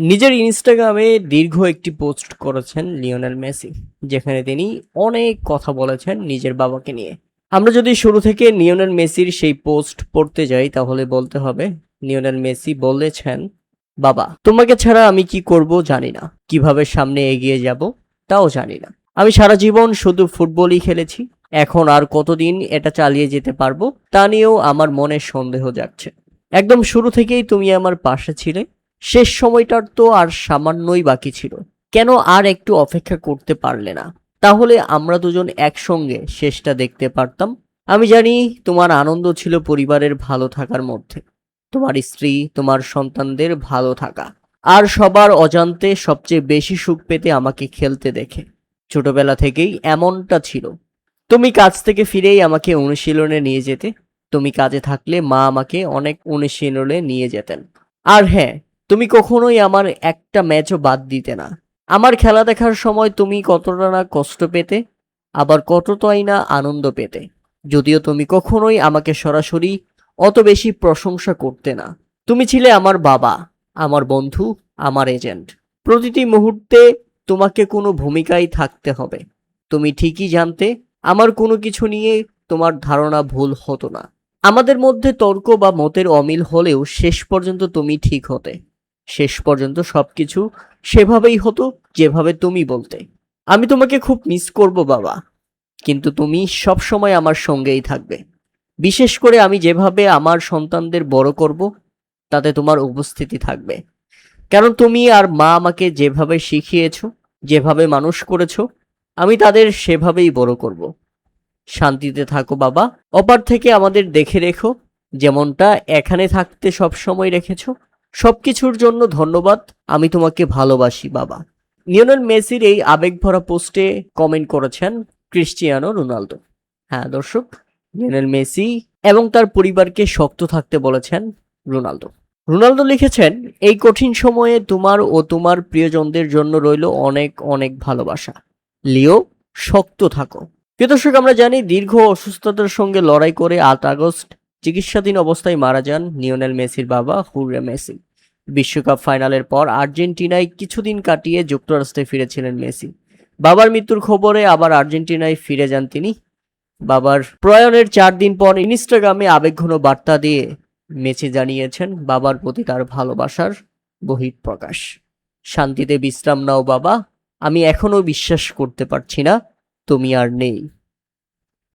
নিজের ইনস্টাগ্রামে দীর্ঘ একটি পোস্ট করেছেন লিওনেল মেসি, যেখানে তিনি অনেক কথা বলেছেন নিজের বাবাকে নিয়ে। আমরা যদি শুরু থেকে লিওনেল মেসির সেই পোস্ট পড়তে যাই, তাহলে বলতে হবে লিওনেল মেসি বলেছেন, বাবা, তোমাকে ছাড়া আমি কি করব জানি না, কিভাবে সামনে এগিয়ে যাব তাও জানি না। আমি সারা জীবন শুধু ফুটবলই খেলেছি, এখন আর কতদিন এটা চালিয়ে যেতে পারবো তা নিয়েও আমার মনে সন্দেহ জাগছে। একদম শুরু থেকেই তুমি আমার পাশে ছিলে, শেষ সময়টার তো আর সামান্যই বাকি ছিল। কেন আর একটু অপেক্ষা করতে পারলে না? তাহলে আমরা দুজন একসঙ্গে শেষটা দেখতে পারতাম। আমি জানি তোমার আনন্দ ছিল পরিবারের ভালো থাকার মধ্যে, তোমার স্ত্রী, তোমার সন্তানদের ভালো থাকা, আর সবার অজান্তে সবচেয়ে বেশি সুখ পেতে আমাকে খেলতে দেখে। ছোটবেলা থেকেই এমনটা ছিল। তুমি কাজ থেকে ফিরেই আমাকে অনুশীলনে নিয়ে যেতে, তুমি কাজে থাকলে মা আমাকে অনেক অনুশীলনে নিয়ে যেতেন। আর হ্যাঁ, তুমি কখনোই আমার একটা ম্যাচও বাদ দিতে না। আমার খেলা দেখার সময় তুমি কতটা না কষ্ট পেতে, আবার কতটাই না আনন্দ পেতে। যদিও তুমি কখনোই আমাকে সরাসরি অত বেশি প্রশংসা করতে না। তুমি ছিলে আমার বাবা, আমার বন্ধু, আমার এজেন্ট। প্রতিটি মুহূর্তে তোমাকে কোনো ভূমিকায় থাকতে হবে। তুমি ঠিকই জানতে আমার কোনো কিছু নিয়ে তোমার ধারণা ভুল হতো না। আমাদের মধ্যে তর্ক বা মতের অমিল হলেও শেষ পর্যন্ত তুমি ঠিক হতে। শেষ পর্যন্ত সবকিছু সেভাবেই হতো যেভাবে তুমি বলতে। আমি তোমাকে খুব মিস করব বাবা, কিন্তু তুমি সব সময় আমার সঙ্গেই থাকবে। বিশেষ করে আমি যেভাবে আমার সন্তানদের বড় করব, তাতে তোমার উপস্থিতি থাকবে। কারণ তুমি আর মা আমাকে যেভাবে শিখিয়েছো, যেভাবে মানুষ করেছো, আমি তাদের সেভাবেই বড় করব। শান্তিতে থাকো বাবা। অপার থেকে আমাদের দেখে রেখো, যেমনটা এখানে থাকতে সবসময় রেখেছো। সবকিছুর জন্য ধন্যবাদ। আমি তোমাকে ভালোবাসি বাবা। লিওনেল মেসির এই আবেগভরা পোস্টে কমেন্ট করেছেন ক্রিস্টিয়ানো রোনালদো। হ্যাঁ দর্শক, লিওনেল মেসি এবং তার পরিবারকে শক্ত থাকতে বলেছেন রোনালদো। রোনালদো লিখেছেন, এই কঠিন সময়ে তোমার ও তোমার প্রিয়জনদের জন্য রইল অনেক অনেক ভালোবাসা। লিও, শক্ত থাকো। প্রিয় দর্শক, আমরা জানি দীর্ঘ অসুস্থতার সঙ্গে লড়াই করে ৮ আগস্ট চিকিৎসাধীন অবস্থায় মারা যান লিওনেল মেসির বাবা হুররে মেসি। বিশ্বকাপ ফাইনালের পর আর্জেন্টিনায় কিছুদিন কাটিয়ে যুক্তরাষ্ট্রে ফিরেছিলেন মেসি। বাবার মৃত্যুর খবরে আবার আর্জেন্টিনায় ফিরে যান তিনি। বাবার প্রয়াণের ৪ দিন পর ইনস্টাগ্রামে আবেগঘন বার্তা দিয়ে মেসি জানিয়েছেন বাবার প্রতি তার ভালোবাসার বহিঃপ্রকাশ। শান্তিতে বিশ্রাম নাও বাবা, আমি এখনো বিশ্বাস করতে পারছি না তুমি আর নেই।